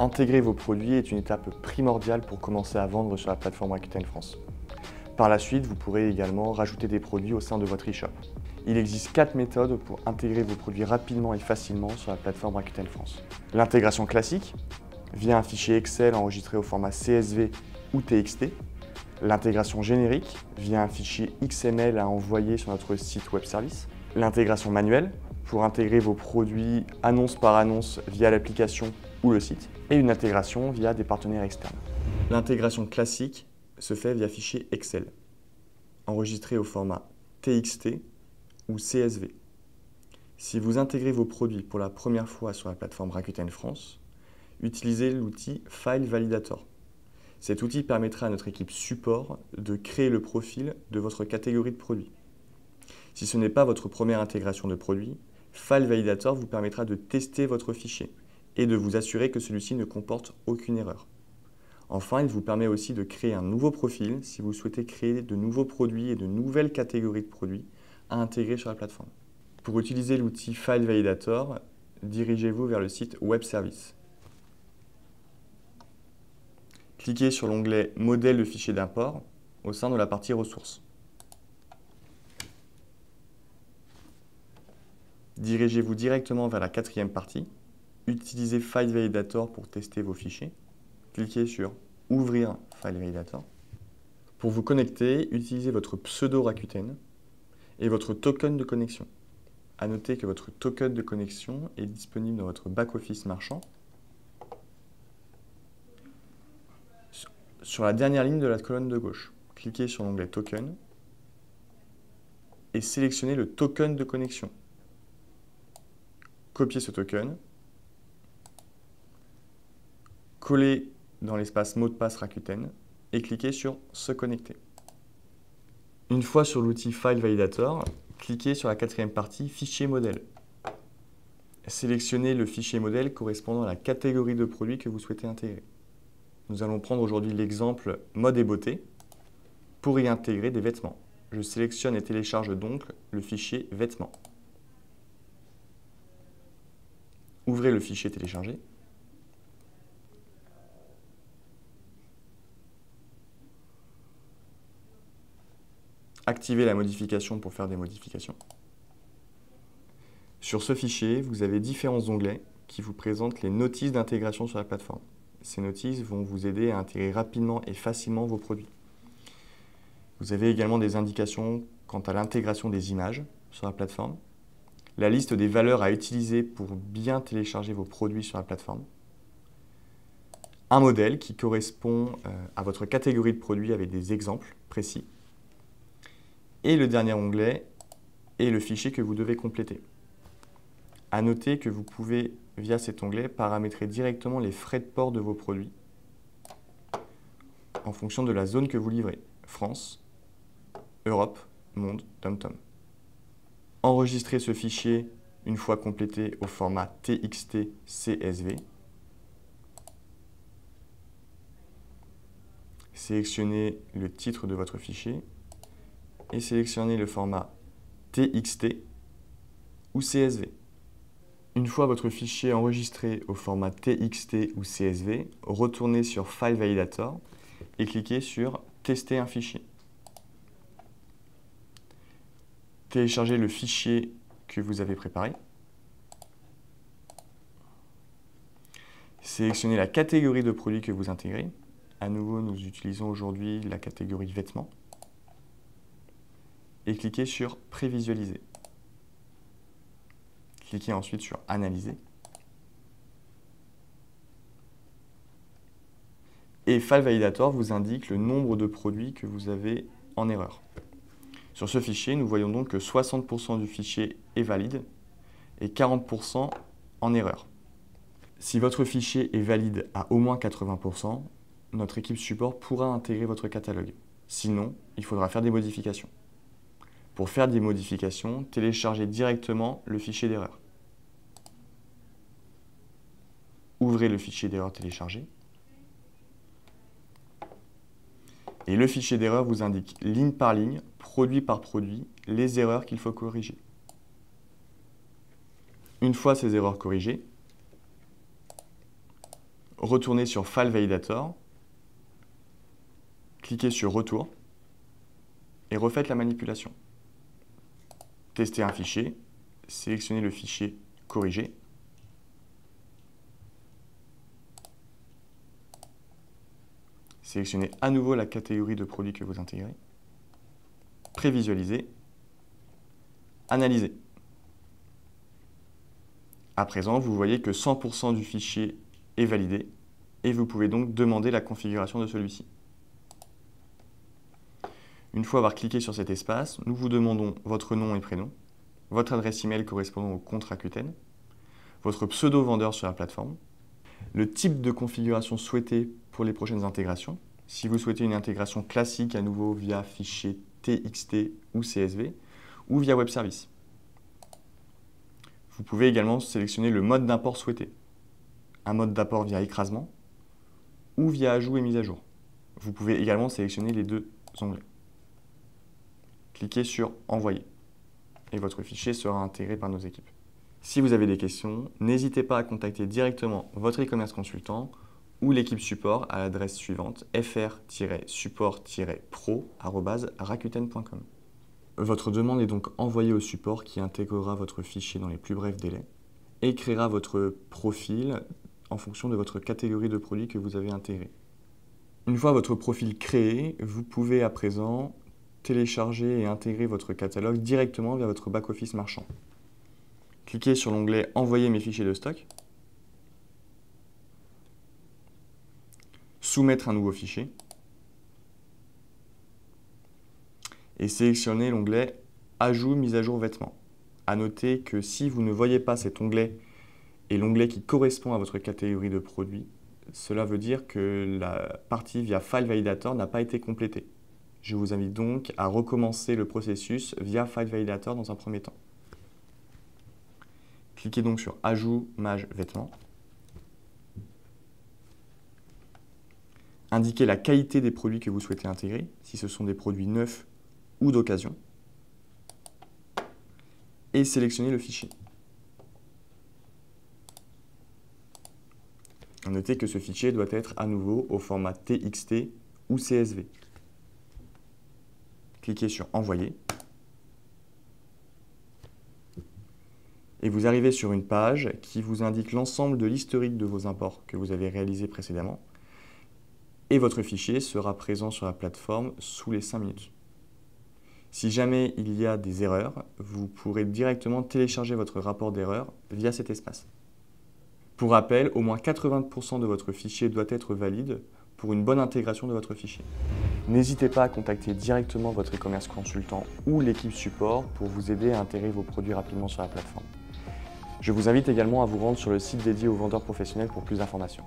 Intégrer vos produits est une étape primordiale pour commencer à vendre sur la plateforme Rakuten France. Par la suite, vous pourrez également rajouter des produits au sein de votre e-shop. Il existe 4 méthodes pour intégrer vos produits rapidement et facilement sur la plateforme Rakuten France. L'intégration classique, via un fichier Excel enregistré au format CSV ou TXT. L'intégration générique, via un fichier XML à envoyer sur notre site web service. L'intégration manuelle, pour intégrer vos produits annonce par annonce via l'application ou le site. Et une intégration via des partenaires externes. L'intégration classique se fait via fichier Excel, enregistré au format TXT ou CSV. Si vous intégrez vos produits pour la première fois sur la plateforme Rakuten France, utilisez l'outil File Validator. Cet outil permettra à notre équipe support de créer le profil de votre catégorie de produits. Si ce n'est pas votre première intégration de produit, File Validator vous permettra de tester votre fichier et de vous assurer que celui-ci ne comporte aucune erreur. Enfin, il vous permet aussi de créer un nouveau profil si vous souhaitez créer de nouveaux produits et de nouvelles catégories de produits à intégrer sur la plateforme. Pour utiliser l'outil File Validator, dirigez-vous vers le site Web Service. Cliquez sur l'onglet Modèle de fichier d'import au sein de la partie Ressources. Dirigez-vous directement vers la quatrième partie. Utilisez File Validator pour tester vos fichiers. Cliquez sur Ouvrir File Validator. Pour vous connecter, utilisez votre pseudo Rakuten et votre token de connexion. À noter que votre token de connexion est disponible dans votre back-office marchand. Sur la dernière ligne de la colonne de gauche, cliquez sur l'onglet Token et sélectionnez le token de connexion. Copiez ce token, collez dans l'espace mot de passe Rakuten et cliquez sur Se connecter. Une fois sur l'outil File Validator, cliquez sur la quatrième partie Fichier modèle. Sélectionnez le fichier modèle correspondant à la catégorie de produits que vous souhaitez intégrer. Nous allons prendre aujourd'hui l'exemple mode et beauté pour y intégrer des vêtements. Je sélectionne et télécharge donc le fichier vêtements. Ouvrez le fichier téléchargé. Activez la modification pour faire des modifications. Sur ce fichier, vous avez différents onglets qui vous présentent les notices d'intégration sur la plateforme. Ces notices vont vous aider à intégrer rapidement et facilement vos produits. Vous avez également des indications quant à l'intégration des images sur la plateforme, la liste des valeurs à utiliser pour bien télécharger vos produits sur la plateforme, un modèle qui correspond à votre catégorie de produits avec des exemples précis, et le dernier onglet est le fichier que vous devez compléter. À noter que vous pouvez, via cet onglet, paramétrer directement les frais de port de vos produits en fonction de la zone que vous livrez, France, Europe, Monde, TomTom. Enregistrez ce fichier une fois complété au format TXT CSV. Sélectionnez le titre de votre fichier et sélectionnez le format TXT ou CSV. Une fois votre fichier enregistré au format TXT ou CSV, retournez sur File Validator et cliquez sur Tester un fichier. Téléchargez le fichier que vous avez préparé. Sélectionnez la catégorie de produits que vous intégrez. À nouveau, nous utilisons aujourd'hui la catégorie vêtements. Et cliquez sur Prévisualiser. Cliquez ensuite sur Analyser. Et File Validator vous indique le nombre de produits que vous avez en erreur. Sur ce fichier, nous voyons donc que 60% du fichier est valide et 40% en erreur. Si votre fichier est valide à au moins 80%, notre équipe support pourra intégrer votre catalogue. Sinon, il faudra faire des modifications. Pour faire des modifications, téléchargez directement le fichier d'erreur. Ouvrez le fichier d'erreur téléchargé. Et le fichier d'erreur vous indique ligne par ligne, produit par produit, les erreurs qu'il faut corriger. Une fois ces erreurs corrigées, retournez sur File Validator, cliquez sur Retour et refaites la manipulation. Testez un fichier, sélectionnez le fichier Corriger. Sélectionnez à nouveau la catégorie de produits que vous intégrez. Prévisualisez. Analysez. À présent, vous voyez que 100% du fichier est validé et vous pouvez donc demander la configuration de celui-ci. Une fois avoir cliqué sur cet espace, nous vous demandons votre nom et prénom, votre adresse email correspondant au compte Rakuten, votre pseudo-vendeur sur la plateforme, le type de configuration souhaité pour les prochaines intégrations. Si vous souhaitez une intégration classique à nouveau via fichier TXT ou CSV, ou via web service. Vous pouvez également sélectionner le mode d'import souhaité. Un mode d'import via écrasement ou via ajout et mise à jour. Vous pouvez également sélectionner les deux onglets. Cliquez sur Envoyer et votre fichier sera intégré par nos équipes. Si vous avez des questions, n'hésitez pas à contacter directement votre e-commerce consultant ou l'équipe support à l'adresse suivante fr-support-pro@rakuten.com. Votre demande est donc envoyée au support qui intégrera votre fichier dans les plus brefs délais et créera votre profil en fonction de votre catégorie de produits que vous avez intégré. Une fois votre profil créé, vous pouvez à présent télécharger et intégrer votre catalogue directement via votre back-office marchand. Cliquez sur l'onglet « Envoyer mes fichiers de stock », soumettre un nouveau fichier et sélectionnez l'onglet « Ajout, mise à jour vêtements ». À noter que si vous ne voyez pas cet onglet et l'onglet qui correspond à votre catégorie de produits, cela veut dire que la partie via File Validator n'a pas été complétée. Je vous invite donc à recommencer le processus via File Validator dans un premier temps. Cliquez donc sur Ajout, mage, vêtements. Indiquez la qualité des produits que vous souhaitez intégrer, si ce sont des produits neufs ou d'occasion. Et sélectionnez le fichier. Notez que ce fichier doit être à nouveau au format TXT ou CSV. Cliquez sur Envoyer. Et vous arrivez sur une page qui vous indique l'ensemble de l'historique de vos imports que vous avez réalisés précédemment. Et votre fichier sera présent sur la plateforme sous les 5 minutes. Si jamais il y a des erreurs, vous pourrez directement télécharger votre rapport d'erreur via cet espace. Pour rappel, au moins 80% de votre fichier doit être valide pour une bonne intégration de votre fichier. N'hésitez pas à contacter directement votre e-commerce consultant ou l'équipe support pour vous aider à intégrer vos produits rapidement sur la plateforme. Je vous invite également à vous rendre sur le site dédié aux vendeurs professionnels pour plus d'informations.